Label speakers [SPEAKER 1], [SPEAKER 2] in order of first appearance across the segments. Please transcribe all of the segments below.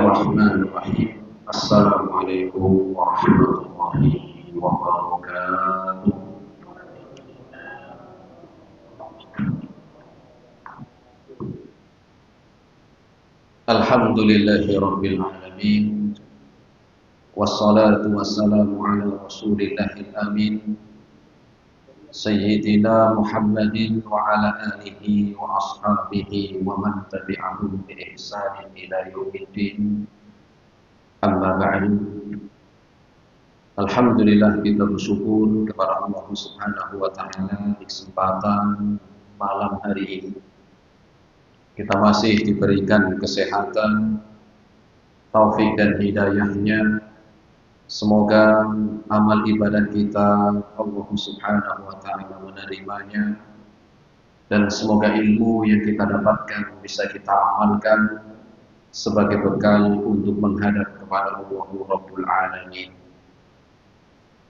[SPEAKER 1] Bismillahirrahmanirrahim. Assalamualaikum warahmatullahi wabarakatuh. Alhamdulillahi rabbil alamin. Wassalatu wassalamu ala rasulillahil amin, Sayyidina Muhammadin wa ala alihi wa ashabihi wa man tabi'ahum bi ihsanin ila yaumiddin. Amma ba'du. Alhamdulillah, kita bersyukur kepada Allah Subhanahu wa taala di kesempatan malam hari ini. Kita masih diberikan kesehatan, taufik dan hidayahnya. Semoga amal ibadah kita Allah Subhanahu wa taala menerimanya, dan semoga ilmu yang kita dapatkan bisa kita amalkan sebagai bekal untuk menghadap kepada Allah Rabbul Alamin.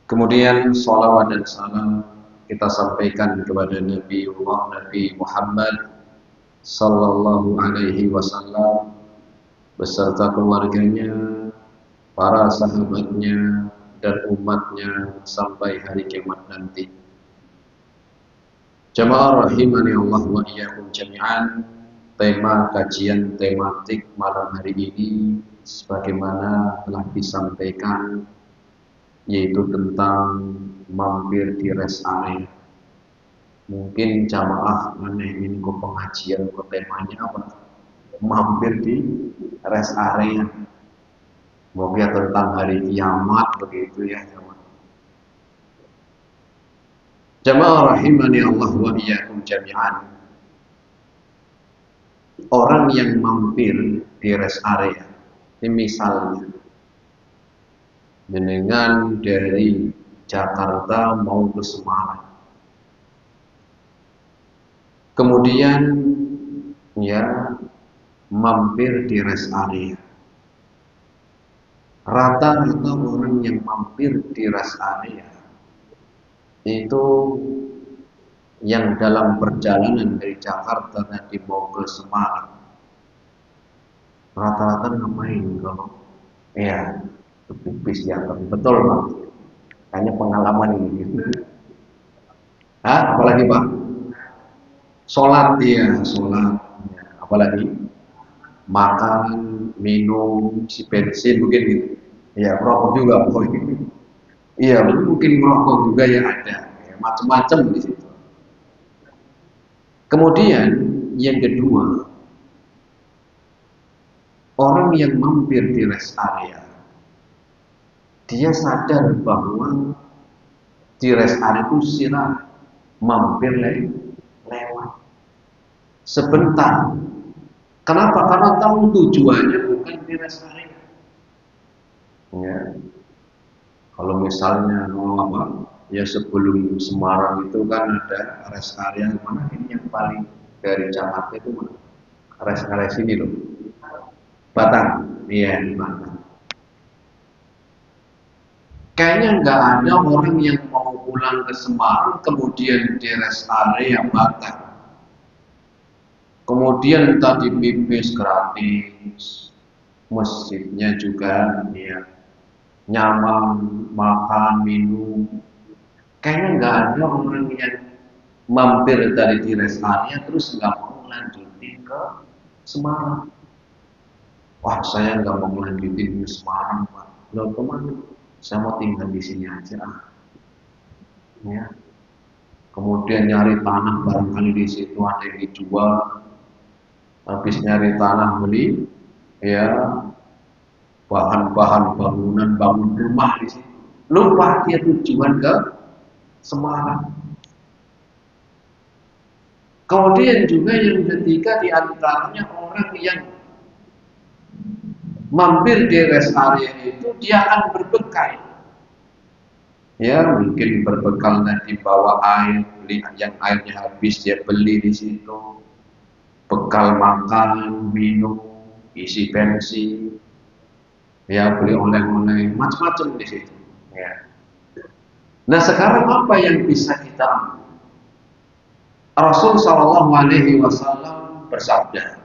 [SPEAKER 1] Kemudian salawat dan salam kita sampaikan kepada Nabi Muhammad sallallahu alaihi wasallam beserta keluarganya, para sahabatnya dan umatnya sampai hari kiamat nanti. Jamaah rahimani Allah wa iyyakum jami'an. Tema kajian tematik malam hari ini sebagaimana telah disampaikan, yaitu tentang mampir di rest area. Mungkin jamaah aneh ini kok pengajian kok temanya apa? Mampir di rest area. Mungkin tentang hari kiamat begitu ya jamaah. Jamaah rahimani Allah wa iyyakum jami'an. Orang yang mampir di rest area, ini misalnya dengan dari Jakarta mau ke Semarang, kemudian ya mampir di rest area. Rata-rata orang yang mampir di rest area itu yang dalam perjalanan dari Jakarta tadi mau ke Semarang, rata-rata ngapain kalau ya pipis ya, betul Pak, hanya pengalaman ini. Apalagi Pak? Sholat ya, sholat ya. Apalagi makan, minum, si bensin mungkin gitu. Ya, rokok juga pokoknya. Iya, mungkin merokok juga ya ada, ya, macam-macam di situ. Kemudian yang kedua, orang yang mampir di rest area, dia sadar bahwa di rest area itu sirah mampir lewat sebentar. Kenapa? Karena tahu tujuannya bukan di rest area. Ya. Kalau misalnya ya sebelum Semarang itu kan ada rest area mana ini yang paling dari Jakarta itu mana? Rest area sini loh. Batang. Iya, di Batang. Kayaknya nggak ada orang yang mau pulang ke Semarang kemudian di rest area Batang. Kemudian tadi pipis gratis, masjidnya juga ya, nyaman, makan, minum. Kayaknya nggak ada orang yang mampir dari di rest area terus nggak mau lanjutin ke Semarang. Wah, saya nggak mau lanjutin ke Semarang Pak. Loh kemana? Saya mau tinggal di sini aja. Ya. Kemudian nyari tanah, barangkali di situ ada yang dijual. Habis nyari tanah beli, ya bahan-bahan bangunan, bangun rumah di situ. Lupa dia tujuan ke Semarang. Kemudian juga yang ketiga di antaranya orang yang mampir di rest area itu dia akan berbekal. Ya mungkin berbekal nanti bawa air, beli yang airnya habis dia beli di situ. Bekal makan, minum, isi bensin, ya beli oleh-oleh, macam-macam di situ. Ya. Nah sekarang apa yang bisa kita ambil? Rasul Shallallahu Alaihi Wasallam bersabda,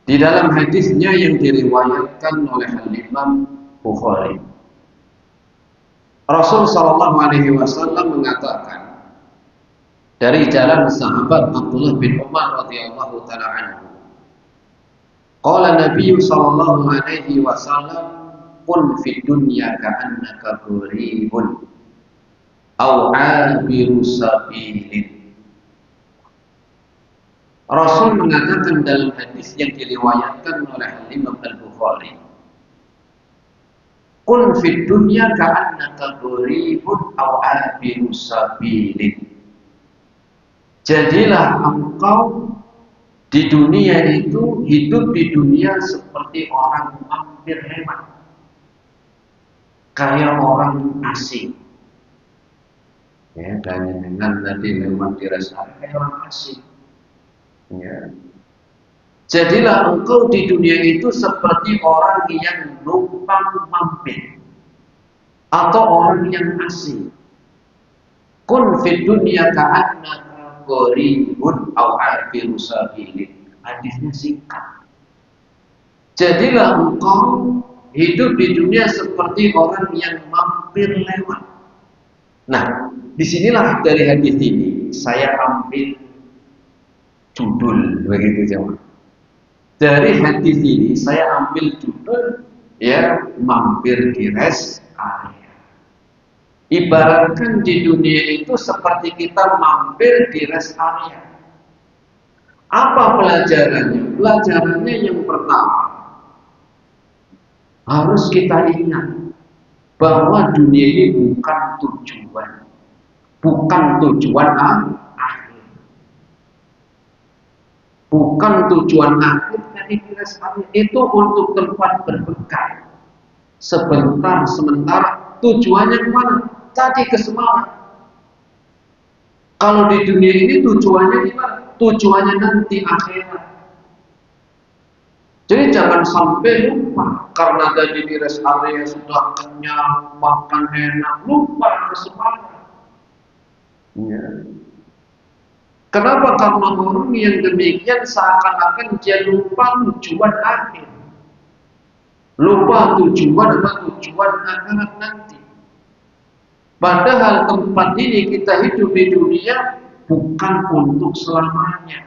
[SPEAKER 1] Di dalam hadisnya yang diriwayatkan oleh Imam Bukhari, Rasul Shallallahu Alaihi Wasallam mengatakan dari jalan sahabat Abdullah bin Umar radhiyallahu taala anhu, qala Nabi Shallallahu Alaihi Wasallam, kun fid dunya ka'annaka gharibun aw 'abiru sabilin. Rasul mengatakan dalam hadis yang diriwayatkan oleh Imam Al-Bukhari, kun fid dunya ka'annaka gharibun aw 'abiru sabilin. Jadilah engkau di dunia itu, hidup di dunia seperti orang mampir lewat, kayak orang asing. Ya, dan dengan tadi memang dirasa kayak orang asing. Ya. Jadilah engkau di dunia itu seperti orang yang numpang mampir atau orang yang asing. Kun fid dunya ka'annaka gharibun aw 'abiru sabilin. Hadisnya singkat. Jadilah engkau hidup di dunia seperti orang yang mampir lewat. Nah, disinilah dari hadis ini saya ambil judul, begitu jemaah. Dari hadis ini saya ambil judul, ya, mampir di rest area. Ibaratkan di dunia itu seperti kita mampir di rest area. Apa pelajarannya? Pelajarannya yang pertama, harus kita ingat bahwa dunia ini bukan tujuan, bukan tujuan akhir. Bukan tujuan akhir dari rest area. Itu untuk tempat berbekal sebentar sementara. Tujuannya kemana? Tadi ke semangat. Kalau di dunia ini tujuannya gimana? Tujuannya nanti akhirat. Jadi jangan sampai lupa karena tadi di rest area sudah kenyang, makan enak, lupa ke semangat. Ya. Kenapa? Karena orang yang demikian seakan-akan dia lupa tujuan akhir. Lupa tujuan akhirat nanti. Padahal tempat ini kita hidup di dunia bukan untuk selamanya.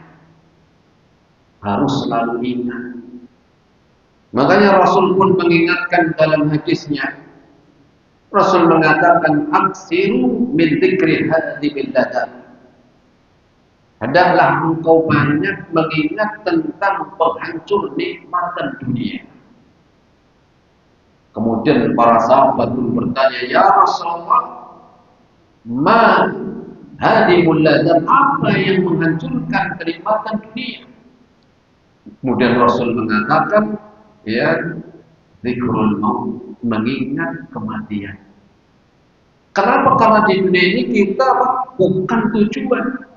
[SPEAKER 1] Harus selalu ingat. Makanya Rasul pun mengingatkan dalam hadisnya. Rasul mengatakan, aksiru min dzikri hadhihi ladat. Hendaklah engkau banyak mengingat tentang penghancur nikmatan dunia. Kemudian para sahabat pun bertanya, ya Rasulullah, ma hadimul ladat, apa yang menghancurkan kenikmatan dunia? Kemudian Rasul mengatakan, ya, zikrul maut, mengingat kematian. Kenapa? Karena di dunia ini kita bukan tujuan.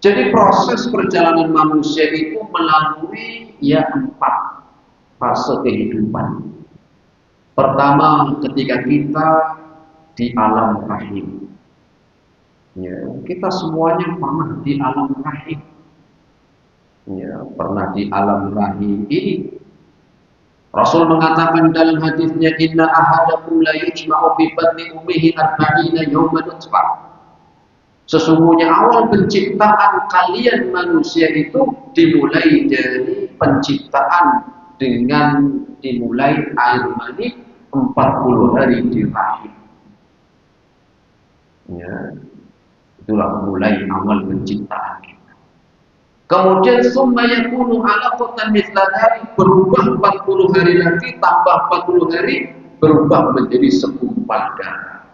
[SPEAKER 1] Jadi proses perjalanan manusia itu melalui 4 fase kehidupan. Pertama, ketika kita di alam rahim. Ya, kita semuanya pernah di alam rahim. Ya, pernah di alam rahim ini. Rasul mengatakan dalam hadisnya, inna ahadakum la yujma'u fi batni ummihi 40 yawman nutfah. Sesungguhnya awal penciptaan kalian manusia itu dimulai dari penciptaan dengan dimulai air mani 40 hari di rahim. Ya, itulah mulai awal penciptaan kita. Kemudian summa yakunu 'alaqatan mithla dzalik, berubah 40 hari lagi, tambah 40 hari, berubah menjadi segumpal darah.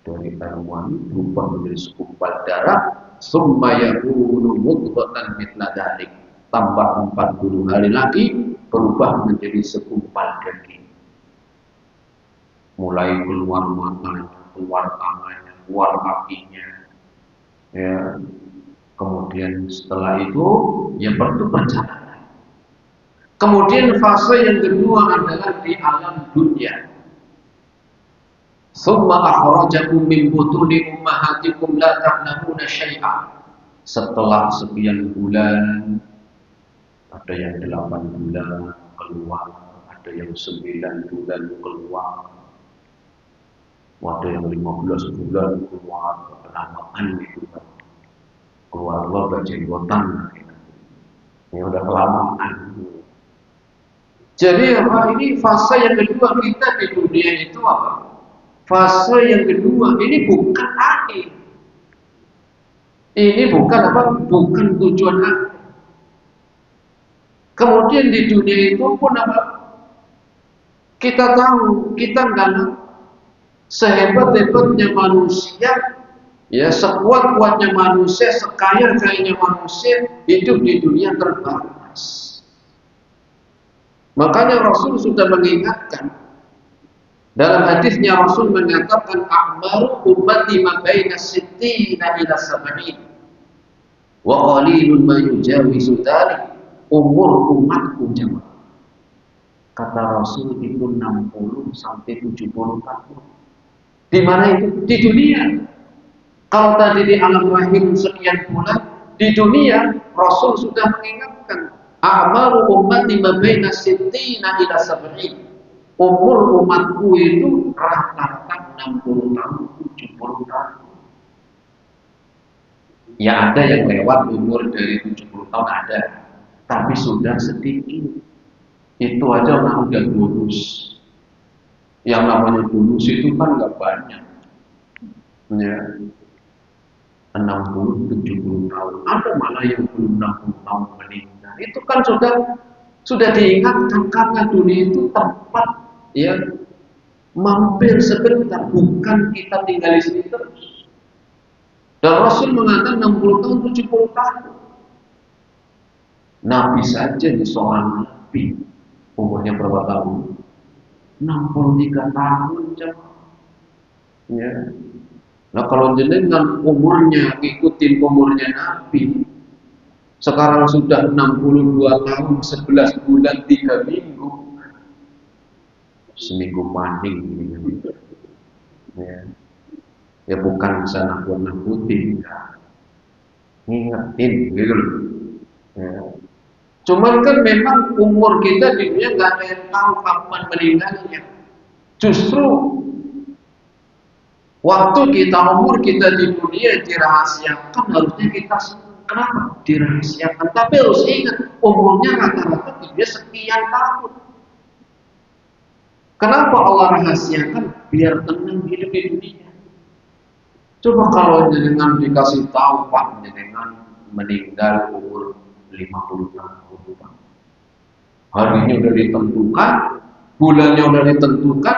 [SPEAKER 1] Dari taruhan berubah menjadi segumpal darah, summa yakunu mudghatan mithla dzalik, tambah 40 hari lagi, berubah menjadi segumpal daging. Mulai keluar matanya, keluar tangannya, keluar kakinya. Ya. Kemudian setelah itu ya perjalanan. Kemudian fase yang kedua adalah di alam dunia. Summa akhrajakum min butuni ummahatikum la ta'lamuna syai'an. Setelah sekian bulan Ada yang 8 bulan keluar, ada yang 9 bulan keluar, ada yang 15 bulan keluar, kelamaan itu kan. Keluar berjenggotan. Ini udah kelamaan. Jadi apa ini fase yang kedua kita di dunia itu apa? Fase yang kedua ini bukan akhir. Ini bukan apa? Bukan tujuan akhir. Kemudian di dunia itu pun apa? Kita tahu kita nggak sehebat-hebatnya manusia, ya sekuat-kuatnya manusia, sekaya-kayanya manusia hidup di dunia terbatas. Makanya Rasul sudah mengingatkan dalam hadisnya. Rasul mengatakan a'maru ummati ma baina sittina ila sab'in wa qalilun ma yujawizu dzalik. Umur umatku jemaah, kata Rasul itu 60 sampai 70 tahun. Di mana itu? Di dunia. Kalau tadi di alam rahim sekian bulan, di dunia Rasul sudah mengingatkan a'maru ummati ma baina sittina ila sab'in. Umur umatku itu rata-rata 60 tahun, 70 tahun. Ya ada yang lewat umur dari 70 tahun ada, tapi sudah sedikit. Itu aja orang udah bonus. Yang namanya bonus itu kan nggak banyak. Ya, 60, 70 tahun. Ada malah yang belum 60 tahun meninggal. Itu kan sudah diingatkan karena dunia itu tempat ya mampir sebentar, bukan kita tinggal di sini terus. Dan Rasul mengatakan 60 tahun, 70 tahun. Nabi saja di seorang nabi umurnya berapa tahun? 63 tahun ya. Nah kalau jenengan umurnya ikutin umurnya Nabi, sekarang sudah 62 tahun 11 bulan 3 minggu, seminggu maning ya bukan bisa nakut-nakutin, ngingetin gitu loh ya. Cuman kan memang umur kita di dunia nggak ada yang tahu kapan meninggalnya. Justru waktu kita umur kita di dunia dirahasiakan, harusnya kita kenapa dirahasiakan? Tapi harus ingat umurnya rata-rata dia sekian tahun. Kenapa Allah rahasiakan? Biar tenang hidup di dunia. Coba kalau jenengan dikasih tahu Pak, jenengan meninggal umur 50 tahun. Harinya udah ditentukan, bulannya udah ditentukan,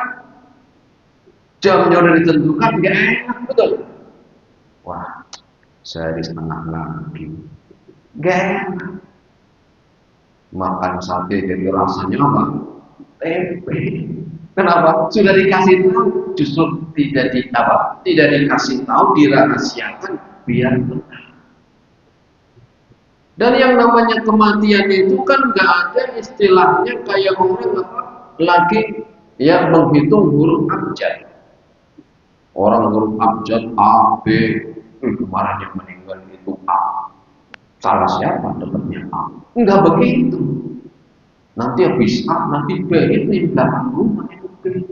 [SPEAKER 1] jamnya udah ditentukan, gak enak betul. Wah, sehari setengah lagi, gak enak. Makan sate jadi rasanya apa? Tempe. Kenapa? Sudah dikasih tahu, justru tidak dikasih tahu, dirahasiakan biar tenang. Dan yang namanya kematian itu kan gak ada istilahnya kayak orang lagi ya menghitung huruf abjad. Orang huruf abjad A, B, kemarin yang meninggal itu A. Salah siapa dapatnya A? Enggak begitu. Nanti habis A, nanti B itu yang belakang rumah itu B.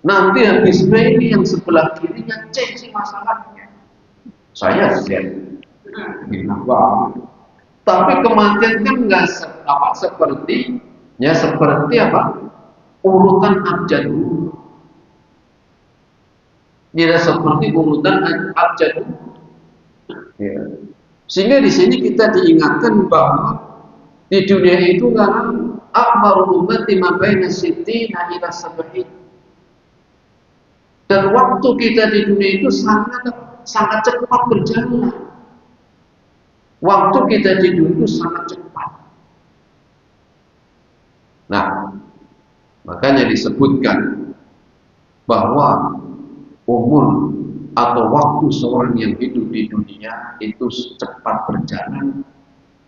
[SPEAKER 1] Nanti habis B ini yang sebelah kirinya C sih masalahnya. Saya Z. Tapi kematian kan nggak seperti urutan abjad dulu. Tidak seperti urutan abjad dulu. Ya. Sehingga di sini kita diingatkan bahwa di dunia itu karena akmaru ummati ma baina sittina ila sab'in. Dan waktu kita di dunia itu sangat cepat berjalan. Waktu kita di dunia itu sangat cepat. Nah, makanya disebutkan bahwa umur atau waktu seorang yang hidup di dunia itu cepat berjalan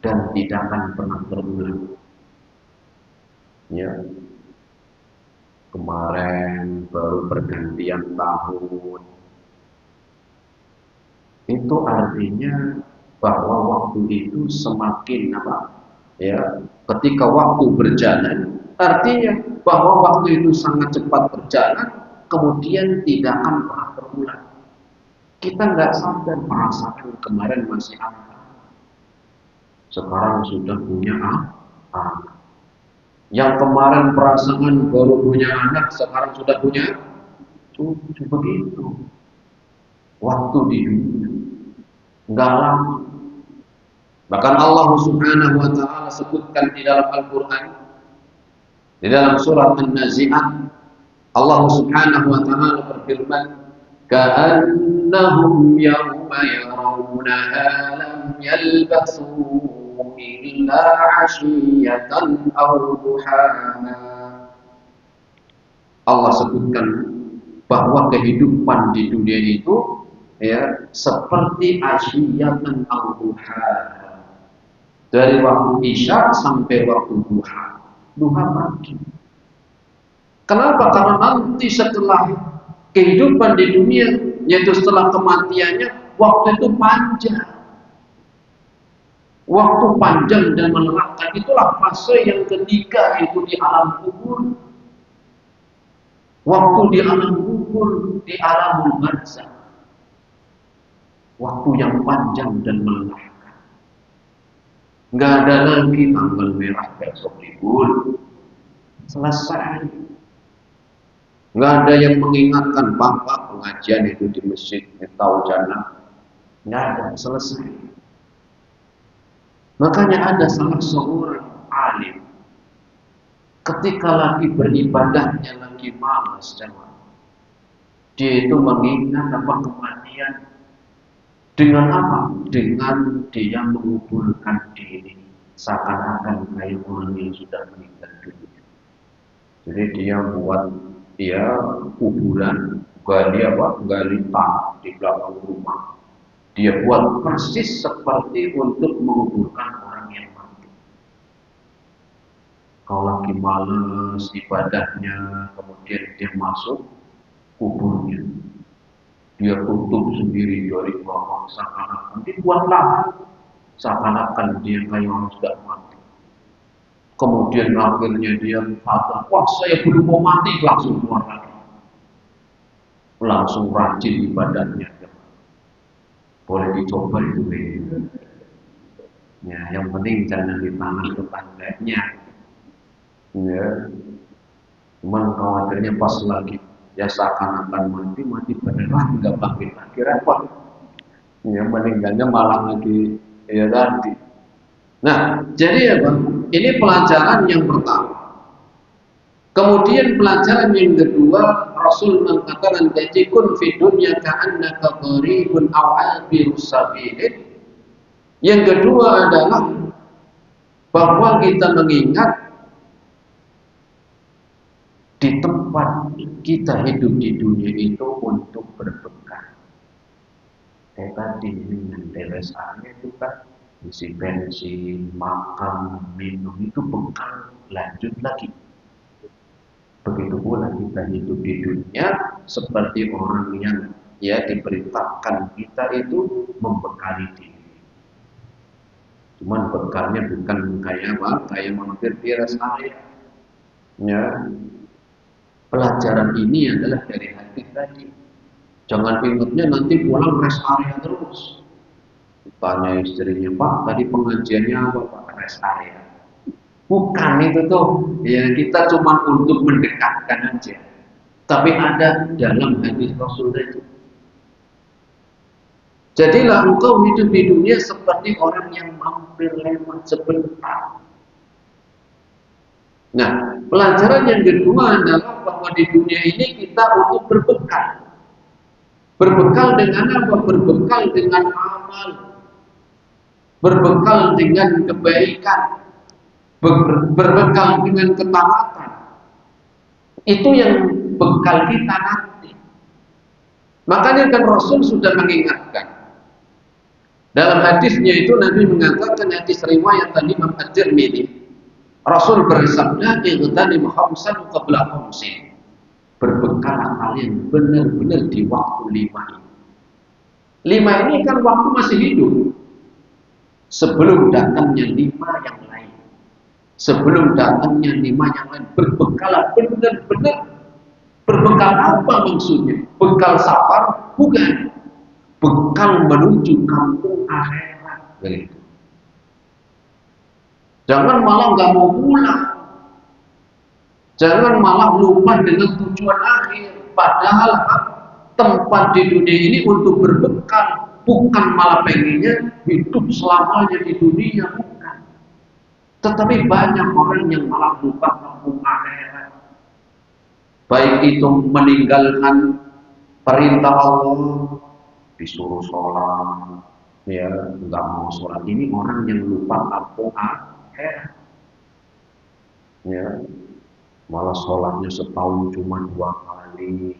[SPEAKER 1] dan tidak akan pernah berulang. Ya, kemarin baru pergantian tahun, itu artinya bahwa waktu itu semakin Ya, ketika waktu berjalan, artinya bahwa waktu itu sangat cepat berjalan, kemudian tidak akan pernah berulang. Kita nggak sadar perasaan kemarin masih anak, sekarang sudah punya anak. Yang kemarin perasaan baru punya anak, sekarang sudah punya cucu. Begitu waktu di dunia, nggak lama. Bahkan Allah Subhanahu wa taala sebutkan di dalam Al-Qur'an, di dalam surat An-Nazi'at, Allah Subhanahu wa taala berfirman, "Ka'annahum yawma yarawnaha lam yalbatsu illa 'ashiyatan aw duhaha." Allah sebutkan bahwa kehidupan di dunia itu ya seperti asyiyatan aw duhaha. Dari waktu Isya sampai waktu duha. Duha pagi. Kenapa? Karena nanti setelah kehidupan di dunia, yaitu setelah kematiannya, waktu itu panjang. Waktu panjang dan melelahkan. Itulah fase yang ketiga, yaitu di alam kubur. Waktu di alam kubur, di alam barzakh. Waktu yang panjang dan melelahkan. Nggak ada lagi tanggal merah besok libur, selesai. Nggak ada yang mengingatkan Bapak pengajian itu di masjid tahu jannah, nggak ada, selesai. Makanya ada salah seorang alim ketika lagi beribadahnya lagi malas jemaah, dia itu mengingat apa kematian. Dengan apa? Dengan dia menguburkan diri seakan-akan kayak orang yang sudah meninggal dunia. Jadi dia buat kuburan, gali tanah di belakang rumah. Dia buat persis seperti untuk menguburkan orang yang mati. Kalau lagi malas ibadahnya, kemudian dia masuk kuburnya. Dia tutup sendiri dari bawah, seakan-akan dibuatlah, seakan-akan dia kayak orang sudah mati. Kemudian akhirnya dia kata, wah saya belum mau mati, langsung keluar lagi. Langsung rajin ibadahnya. Boleh dicoba itu. Ya, yang penting jangan di tanah tetangganya. Ya, cuman khawatirnya pas lagi ya seakan-akan mati beneran nggak bangkit lagi, repot. Ya meninggalnya malah lagi ya tadi. Nah, jadi ya Bang, ini pelajaran yang pertama. Kemudian pelajaran yang kedua, Rasul mengatakan kun fi dunya ka'annaka gharibun aw 'abirus sabilin. Yang kedua adalah bahwa kita mengingat di tempat kita hidup di dunia itu untuk berbekal. Kayak tadi dengan beres area itu kan isi bensin, makan, minum itu bekal, lanjut lagi. Begitu pula kita hidup di dunia seperti orang yang diperintahkan kita itu membekali diri. Cuman bekalnya bukan kayak mampir di rest area. Ya. Pelajaran ini adalah dari hadis tadi. Jangan ingatnya nanti pulang rest area terus. Tanya istrinya, Pak, tadi pengajiannya apa Pak? Rest area. Bukan itu tuh. Ya kita cuma untuk mendekatkan aja. Tapi ada dalam hadis Rasul itu. Jadilah engkau hidup di dunia seperti orang yang mampir lewat sebentar. Nah, pelajaran yang kedua adalah bahwa di dunia ini kita untuk berbekal. Berbekal dengan apa? Berbekal dengan amal. Berbekal dengan kebaikan. Berbekal dengan ketaatan. Itu yang bekal kita nanti. Makanya kan Rasul sudah mengingatkan. Dalam hadisnya itu Nabi mengatakan, hadis riwayat Imam At-Tirmidzi, Rasul bersabda, "Igtanim khamsan qabla khamsin." Berbekalah kalian benar-benar di waktu 5 ini. 5 ini kan waktu masih hidup. Sebelum datangnya 5 yang lain. sebelum datangnya nikmat yang lain. Berbekal benar-benar. Berbekal apa maksudnya? Bekal safar? Bukan. Bekal menuju kampung akhirat. Begitu. Jangan malah nggak mau pulang. Jangan malah lupa dengan tujuan akhir. Padahal tempat di dunia ini untuk berbekal, bukan malah pengennya hidup selamanya di dunia, bukan. Tetapi banyak orang yang malah lupa kampung akhirat. Baik itu meninggalkan perintah Allah, disuruh sholat, ya nggak mau sholat. Ini orang yang lupa kampung akhirat. Ya, malah sholatnya setahun cuma 2 kali.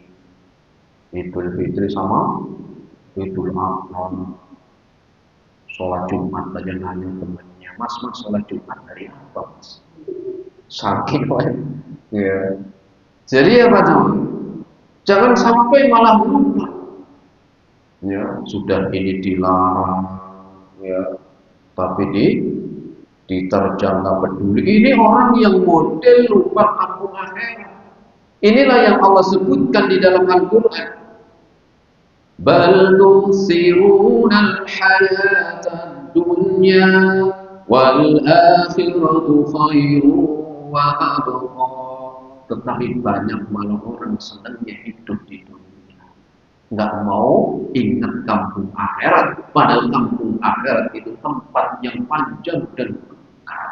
[SPEAKER 1] Idul Fitri sama Idul Adha. Sholat Jumat aja nanya temannya, mas sholat Jumat dari apa mas? Sakit ya. Jadi apa teman? Jangan sampai malah lupa. Ya sudah ini dilarang, ya tapi diterjang nggak peduli. Ini orang yang model lupa kampung akhirat. Inilah yang Allah sebutkan di dalam Al-Quran. Bal tusirunal hayatad dunya wal akhiratu khairu wa abqa. Tetapi banyak malah orang senangnya hidup di dunia, nggak mau ingat kampung akhirat. Padahal kampung akhirat itu tempat yang panjang dan kekal.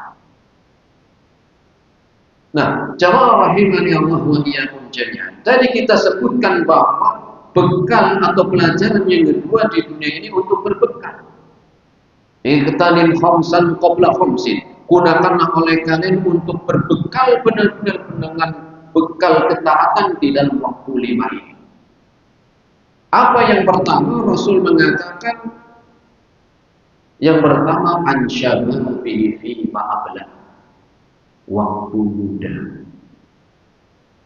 [SPEAKER 1] Nah, jamaah rahimani Allah wa iyyakum jami'an. Tadi kita sebutkan bahwa bekal atau pelajaran yang kedua di dunia ini untuk berbekal. Iqtanim khamsan qabla khamsin. Gunakanlah oleh kalian untuk berbekal benar-benar dengan bekal ketaatan di dalam waktu 5 ini. Apa yang pertama? Rasul mengatakan yang pertama ansyababi fi ma'abla, waktu muda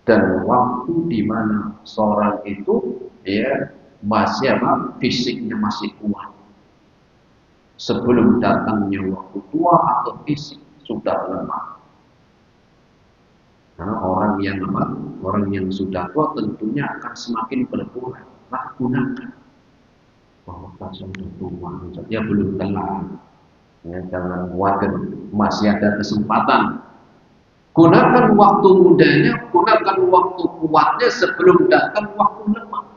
[SPEAKER 1] dan waktu di mana seorang itu ya masih fisiknya masih kuat. Sebelum datangnya waktu tua atau fisik sudah lemah. Karena orang yang sudah tua tentunya akan semakin berkurang. Nah, gunakan. Bahwa sudah tua, ya belum telat. Ya, jangan khawatir, masih ada kesempatan. Gunakan waktu mudanya, gunakan waktu kuatnya sebelum datang waktu lemah.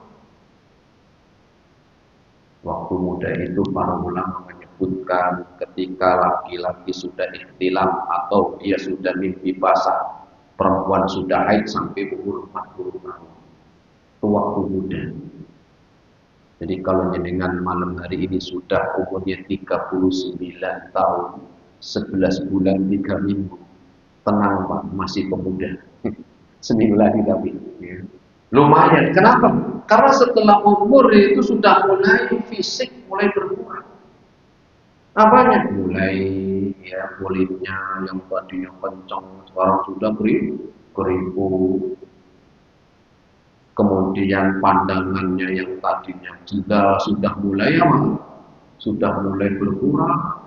[SPEAKER 1] Waktu muda itu para ulama menyebutkan ketika laki-laki sudah ikhtilam atau dia sudah mimpi basah, perempuan sudah haid sampai umur 40 tahun. Itu waktu muda. Jadi kalau jenengan malam hari ini sudah umurnya 39 tahun, 11 bulan 3 minggu, tenang Pak, masih pemuda. Seminggu lagi tapi ya. Lumayan. Kenapa? Karena setelah umur itu sudah mulai fisik mulai berkurang. Apanya? Mulai ya kulitnya yang tadinya kencang sekarang sudah keriput. Kemudian pandangannya yang tadinya jelas sudah mulai sudah mulai berkurang.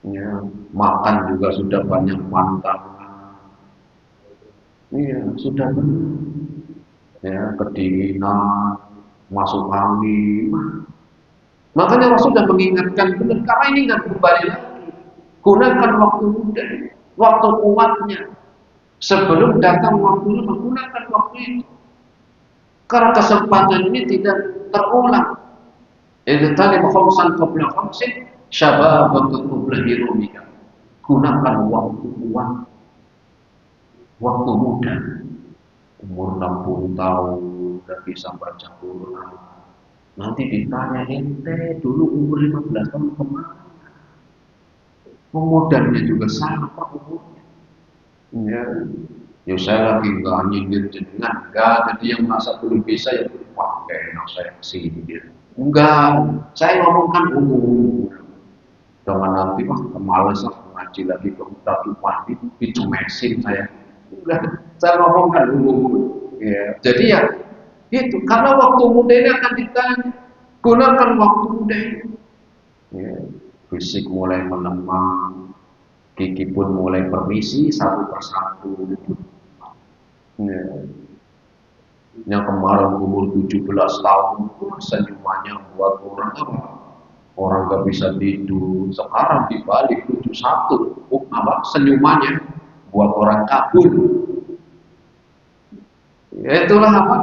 [SPEAKER 1] Ya, makan juga sudah banyak pantangan. Iya, sudah ya kedinginan, masuk angin. Makanya Rasul sudah mengingatkan benar, karena ini nggak kembali lagi. Gunakan waktu muda, waktu kuatnya sebelum datang waktu lemah. Gunakan waktu itu, karena kesempatan ini tidak terulang. Iqtanim khamsan qabla khamsin syababaka qabla hirumika. Gunakan waktu kuat, waktu muda. Umur 60 tahun udah bisa baca Quran. Nanti ditanya ente dulu umur 15 tahun kemana? Pemudanya juga sama Pak umurnya. Ya saya lagi nggak nyindir jenengan, enggak. Jadi yang merasa belum bisa ya pakai enak saya sindir. Enggak, saya ngomongkan umum. Jangan nanti kemales ngaji lagi ke Ustadz Upandi dicemesin saya. Enggak, saya ngomongkan umum. Ya, jadi ya itu karena waktu muda ini akan ditanya. Gunakan waktu muda ini. Ya, fisik mulai melemah, Kiki pun mulai permisi satu persatu. Ya. Yang kemarin umur 17 tahun, senyumannya buat orang apa? Orang gak bisa tidur. Sekarang dibalik 71, apa? Senyumannya buat orang kabur. Ya, itulah apa?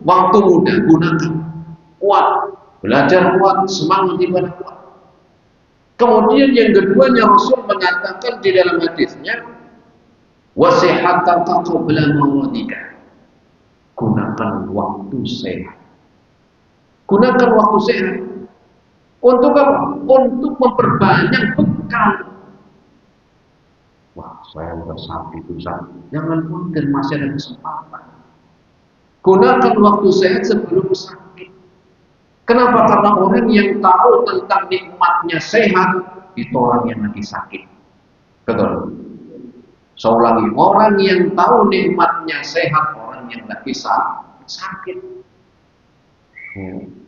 [SPEAKER 1] Waktu muda gunakan, kuat, belajar kuat, semangat ibadah kuat. Kemudian yang keduanya Rasul mengatakan di dalam hadisnya, wasihataka qabla mawadika. Gunakan waktu sehat. Gunakan waktu sehat. Untuk apa? Untuk memperbanyak bekal. Wah, saya udah sakit Ustaz. Jangan mungkin masih ada kesempatan. Gunakan waktu sehat sebelum sakit. Kenapa? Karena orang yang tahu tentang nikmatnya sehat itu orang yang lagi sakit. Betul. Saya ulangi, orang yang tahu nikmatnya sehat, orang yang lagi sakit.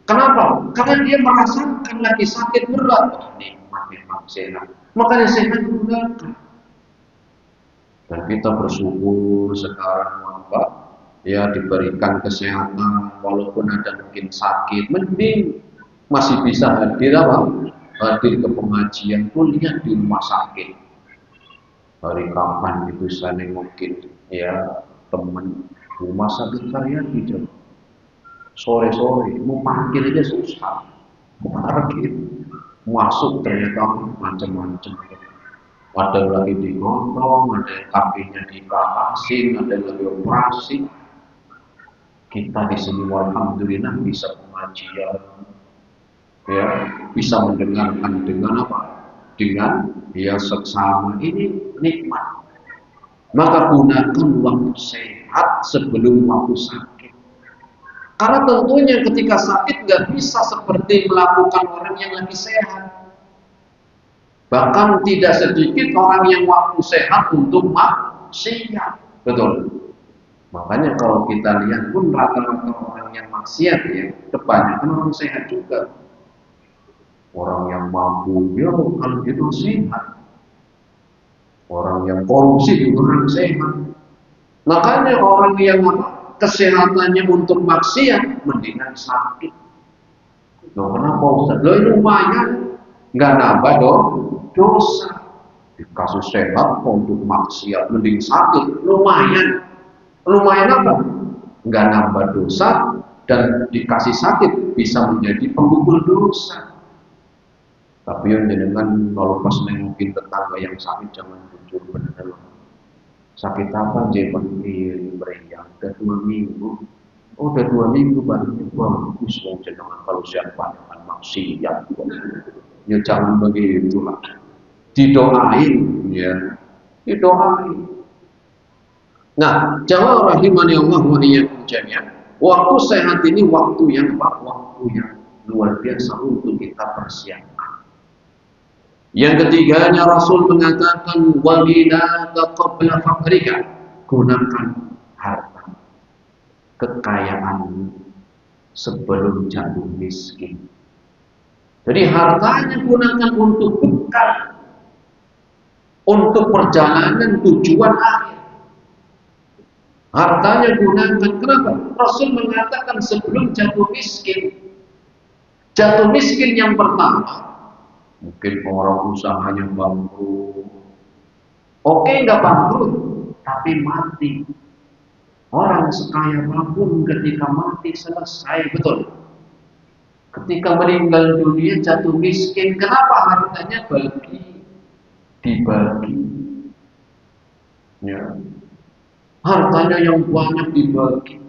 [SPEAKER 1] Kenapa? Karena dia merasakan lagi sakit berat. Oh, nikmat memang sehat. Makanya sehat gunakan. Dan kita bersyukur sekarang apa? Ya diberikan kesehatan, walaupun ada mungkin sakit, mending masih bisa hadir apa? Hadir ke pengajian, kuliah di rumah sakit. Hari kapan itu saya nengokin ya teman rumah sakit Karyadi jam sore-sore mau parkir aja susah, parkir masuk ternyata macam-macam. Ada lagi digondong, ada kakinya dikatasin, ada lagi operasi. Kita di sini alhamdulillah bisa pengajian, ya bisa mendengarkan dengan apa? Dengan ya seksama, ini nikmat. Maka gunakan waktu sehat sebelum waktu sakit. Karena tentunya ketika sakit nggak bisa seperti melakukan orang yang lagi sehat. Bahkan tidak sedikit orang yang waktu sehat untuk maksiat. Betul. Makanya kalau kita lihat pun rata-rata orang yang maksiat ya, kebanyakan orang sehat juga. Orang yang mampu ya kalau itu sehat. Orang yang korupsi juga orang sehat. Makanya orang yang kesehatannya untuk maksiat mendingan sakit. Loh kenapa Ustaz? Loh lumayan nggak nambah dong dosa. Di kasus sehat untuk maksiat mending sakit lumayan. Lumayan apa? Nggak nambah dosa dan dikasih sakit bisa menjadi penggugur dosa. Tapi yang jenengan kalau pas nengokin tetangga yang sakit jangan jujur benar. Sakit apa? Jepan meriang. Udah 2 minggu. Oh udah 2 minggu baru bagus mau jenengan kalau siapa dengan maksiat. Ya jangan begitulah. Didoain ya. Didoain. Nah, jamaah rahimani Allah wa iyyakum jami'an. Waktu sehat ini waktu yang luar biasa untuk kita persiapkan. Yang ketiganya Rasul mengatakan waghinaka qabla faqrika. Gunakan harta kekayaan sebelum jatuh miskin. Jadi hartanya gunakan untuk bekal, untuk perjalanan tujuan akhir. Hartanya gunakan, kenapa? Rasul mengatakan sebelum jatuh miskin. Jatuh miskin yang pertama, mungkin orang usahanya bangkrut. Oke, nggak bangkrut, tapi mati. Orang sekaya apapun ketika mati selesai, betul. Ketika meninggal dunia jatuh miskin, kenapa hartanya dibagi? Ya. Hartanya yang banyak dibagi.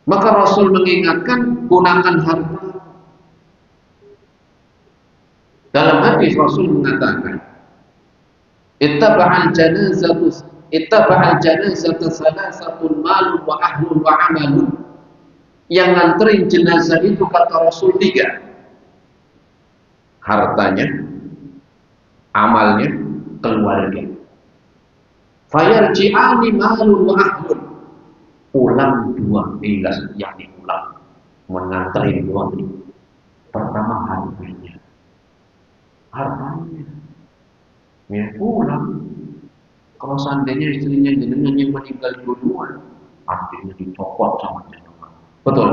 [SPEAKER 1] Maka Rasul mengingatkan gunakan harta. Dalam hadis Rasul mengatakan, ittaba'al janazata salasatun malun wa ahlun wa amalun. Yang nganterin jenazah itu kata Rasul 3. Hartanya, amalnya, keluarga. Fayarji'ani malun wa ahlun. Pulang 2 yakni pulang mengantarin 2. Pertama hartanya. Ya pulang. Kalau seandainya istrinya jenengan yang meninggal duluan, artinya dicopot sama jenengan. Betul.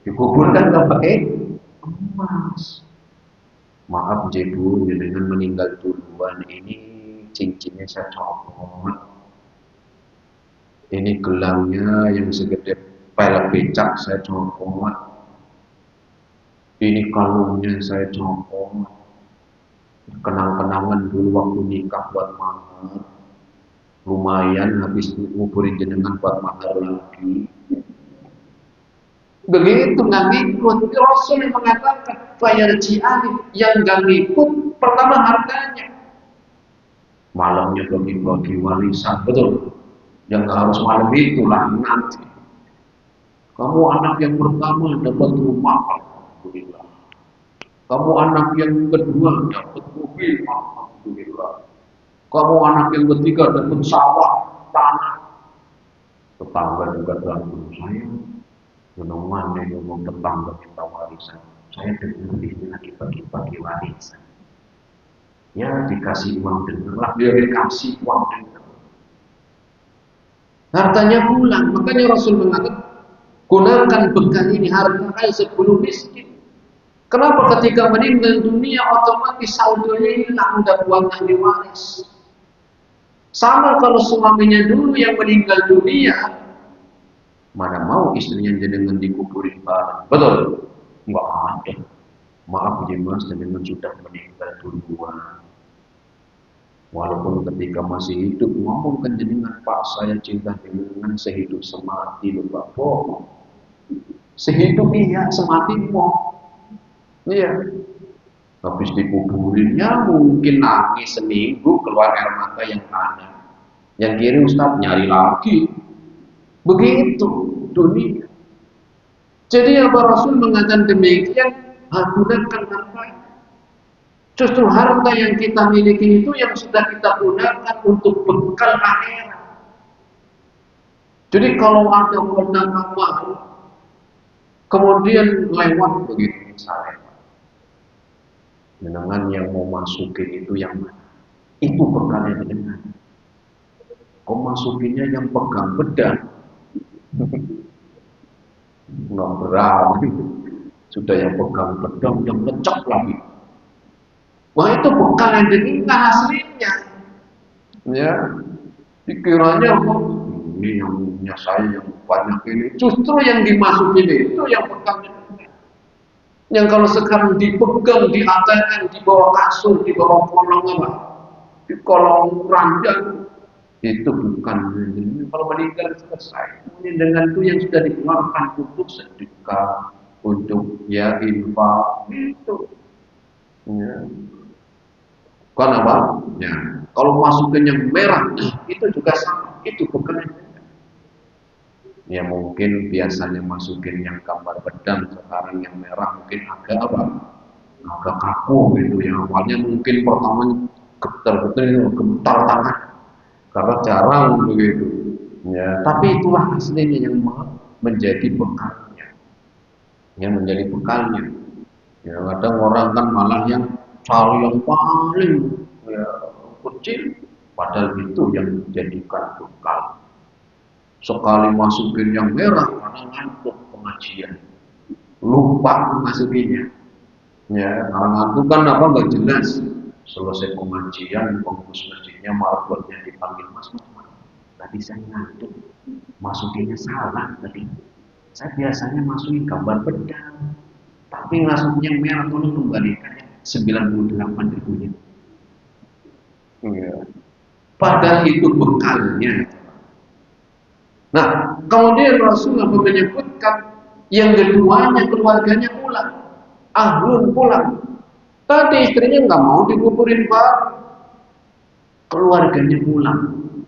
[SPEAKER 1] Dikuburkan nggak pakai emas. Maaf Jebu, jenengan meninggal duluan, ini cincinnya saya copot. Ini gelangnya yang segede pel becak saya copot. Ini kalungnya saya copot. Kenang-kenangan dulu waktu nikah buat mahar. Lumayan habis nguburin jenengan buat mahar lagi. Begitu nggak ngikut. Rasul yang mengatakan bayar ji'ani yang nggak ngikut pertama hartanya. Malamnya bagi-bagi warisan, betul. Yang nggak harus malam itu lah nanti. Kamu anak yang pertama dapat rumah, alhamdulillah. Kamu anak yang kedua dapat mobil, alhamdulillah. Kamu anak yang ketiga dapat sawah, tanah. Tetangga juga bilang, saya menemukan yang ngomong tetangga minta warisan. Saya dengar di sini lagi bagi-bagi warisan. Ya dikasih uang dengar, dia dikasih uang dengar. Hartanya pulang, makanya Rasul mengatakan gunakan bekal ini harta kaya sebelum miskin. Kenapa ketika meninggal dunia otomatis saldonya hilang, udah buat ahli waris. Sama kalau suaminya dulu yang meninggal dunia, mana mau istrinya jenengan dikuburin bareng, betul? Enggak ada. Maaf Mas, jenengan sudah meninggal duluan. Walaupun ketika masih hidup ngomongkan jenengan, Pak saya cinta jenengan sehidup semati, lupa bohong. Sehidup iya, semati mau. Iya. Habis dikuburin ya mungkin nangis seminggu keluar air mata yang kanan. Yang kiri Ustaz nyari lagi. Begitu dunia. Jadi apa Rasul mengatakan demikian, gunakan harta. Justru harta yang kita miliki itu yang sudah kita gunakan untuk bekal akhirat. Jadi kalau ada kondangan mahal, kemudian lewat begitu misalnya, dengan yang mau masukin itu yang mana? Itu bekalnya dengan. Kau masukinnya yang pegang pedang, nggak berani. Sudah yang pegang pedang yang kecak lagi. Wah itu bekal yang dengan aslinya. Ya, pikirannya kok ini yang punya saya yang banyak ini. Justru yang dimasukin itu yang bekalnya. Yang kalau sekarang dipegang di ATM, di bawah kasur, di bawah kolong apa? Di kolong ranjang itu bukan ini. Kalau meninggal selesai. Ini dengan itu yang sudah dikeluarkan untuk sedekah, untuk ya infak itu. Ya. Kan apa? Ya. Kalau masukin yang merah, itu juga sama. Itu bukan. Ya mungkin biasanya masukin yang gambar pedang, sekarang yang merah mungkin agak apa? Agak kaku gitu. Yang awalnya mungkin pertama gemetar tangan karena jarang begitu. Ya, tapi itulah aslinya yang menjadi bekalnya. Yang menjadi bekalnya. Ya kadang orang kan malah yang cari yang paling ya, kecil, padahal itu yang dijadikan bekal. Sekali masukin yang merah karena ngantuk pengajian, lupa masukinnya. Ya, karena ngantuk kan apa nggak jelas. Selesai pengajian, pengurus masjidnya marbotnya dipanggil mas, tadi saya ngantuk, masukinnya salah tadi. Saya biasanya masukin gambar pedang, tapi masuknya merah, tolong kembalikan 98 ribunya. Ya. Padahal itu bekalnya. Nah, kemudian Rasulullah menyebutkan yang keduanya keluarganya pulang, ahlun pulang. Tadi istrinya nggak mau dikuburin Pak, keluarganya pulang,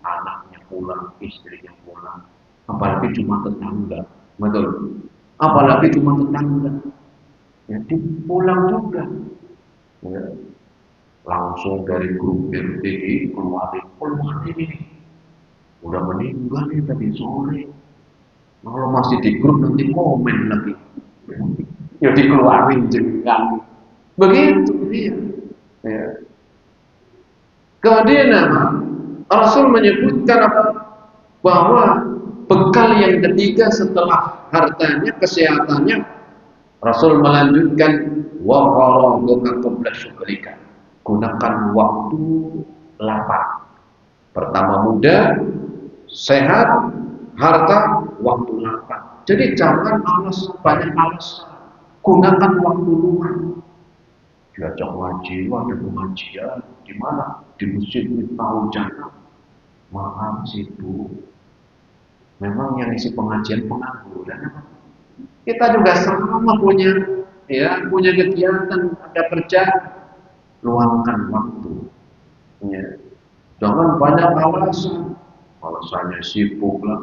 [SPEAKER 1] anaknya pulang, istrinya pulang, apalagi cuma tetangga, betul. Apalagi cuma tetangga, jadi pulang juga. Ya. Langsung dari grup RT keluarin ini. Udah meninggal nih tadi sore. Kalau masih di grup nanti komen lagi. Ya dikeluarin jenengan. Begitu dia. Ya. Kemudian Rasul menyebutkan apa? Bahwa bekal yang ketiga setelah hartanya, kesehatannya, Rasul melanjutkan wa qara'uka qabla syukrika. Gunakan waktu lapang. Pertama muda, sehat, harta, waktu lapang. Jadi jangan banyak alasan. Gunakan waktu luang. Diajak ngaji, ada pengajian di mana? Di masjid tahu jangan. Maaf sibuk. Memang yang isi pengajian pengangguran. Kita juga sama punya kegiatan, ada kerjaan. Luangkan waktu. Ya. Jangan banyak alasan. Alasannya sibuk lah.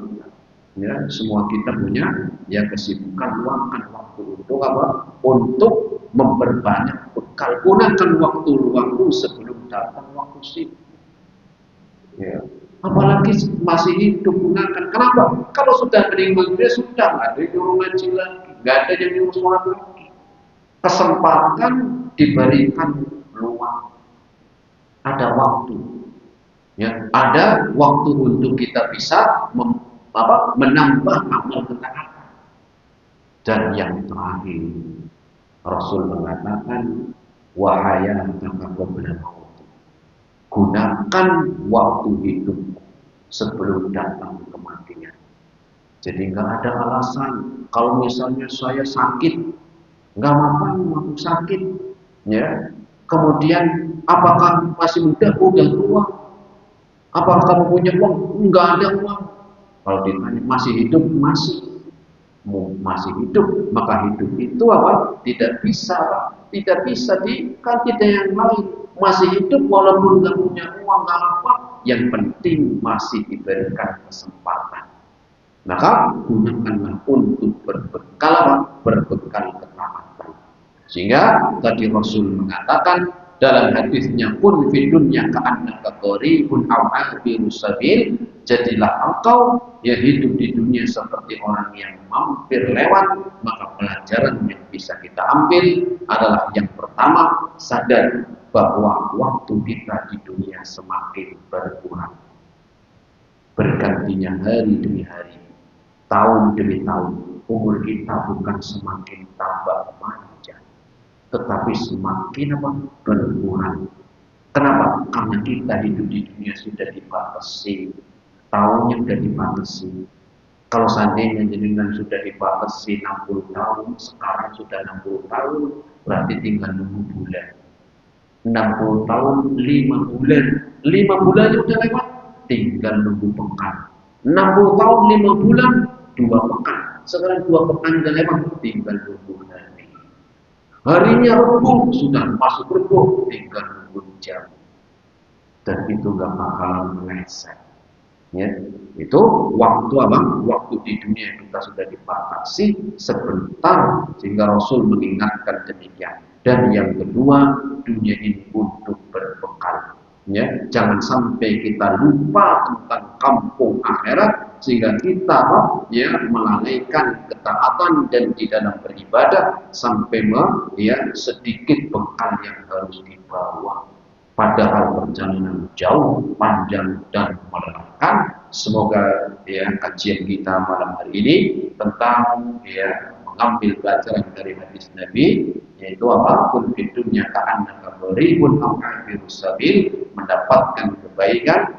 [SPEAKER 1] Ya, semua kita punya kesibukan. Luangkan waktu untuk apa? Untuk memperbanyak bekal. Gunakan waktu luangmu sebelum datang waktu sibuk. Ya. Apalagi masih hidup, gunakan. Kenapa? Kalau sudah meninggal dia sudah nggak ada yang nyuruh ngaji lagi, nggak ada yang nyuruh sholat lagi. Kesempatan diberikan luang. Ada waktu. Ya, ada waktu untuk kita bisa menambah amal ketaatan. Dan yang terakhir, Rasul mengatakan wahayataka qabla maut. Gunakan waktu hidup sebelum datang kematian. Jadi nggak ada alasan. Kalau misalnya saya sakit, nggak apa-apa, aku sakit. Ya. Kemudian apakah masih muda? Udah tua. Apakah kamu punya uang? Nggak ada uang. Kalau ditanya masih hidup, masih hidup, maka hidup itu apa? Tidak bisa diganti dengan yang lain. Masih hidup walaupun nggak punya uang, nggak apa. Yang penting masih diberikan kesempatan. Maka gunakanlah untuk berbekal ketaatan. Sehingga tadi Rasul mengatakan dalam hadisnya pun fi dunya ka'annaka qaribun aw abirus sabil, jadilah engkau hidup di dunia seperti orang yang mampir lewat. Maka pelajaran yang bisa kita ambil adalah yang pertama, sadar bahwa waktu kita di dunia semakin berkurang. Bergantinya hari demi hari, tahun demi tahun, umur kita bukan semakin tambah panjang, tetapi semakin berkurang. Kenapa? Karena kita hidup di dunia sudah dibatasi, tahunnya sudah dibatasi. Kalau seandainya jenengan sudah dibatasi 60 tahun, sekarang sudah 60 tahun, berarti tinggal nunggu bulan. 60 tahun, 5 bulan. 5 bulan sudah lewat, tinggal nunggu pekan. 60 tahun, 5 bulan, 2 pekan. Sekarang 2 pekan sudah lewat, tinggal nunggu hari. Harinya Rabu, sudah masuk Rabu, tinggal nunggu jam. Dan itu gak bakalan meleset. Ya, itu waktu waktu di dunia kita sudah dibatasi sebentar, sehingga Rasul mengingatkan demikian. Dan yang kedua, dunia ini untuk berbekal. Ya, jangan sampai kita lupa tentang kampung akhirat sehingga kita melalaikan ketaatan dan di dalam beribadah sampai sedikit bekal yang harus dibawa. Padahal perjalanan jauh, panjang dan melelahkan. Semoga kajian kita malam hari ini tentang mengambil pelajaran dari hadis Nabi, yaitu apapun di dunia ka'annaka qaribun aw abirus sabil, mendapatkan kebaikan.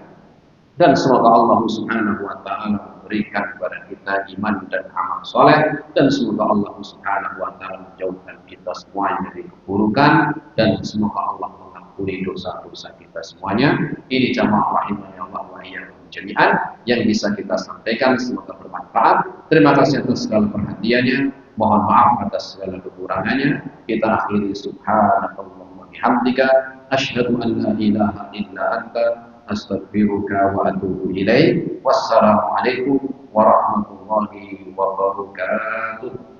[SPEAKER 1] Dan semoga Allah Subhanahu wa taala memberikan kepada kita iman dan amal soleh, dan semoga Allah Subhanahu wa taala menjauhkan kita semuanya dari keburukan, dan semoga Allah mengampuni dosa-dosa kita semuanya. Ini jamaah rahimahnya Allah wa iyyakum jami'an yang bisa kita sampaikan, semoga bermanfaat. Terima kasih atas segala perhatiannya. Mohon maaf atas segala kekurangannya. Kita akhiri subhanakallahumma bihamdika asyhadu an la ilaha illa anta astaghfiruka wa atubu ilaik. Wassalamualaikum warahmatullahi wabarakatuh.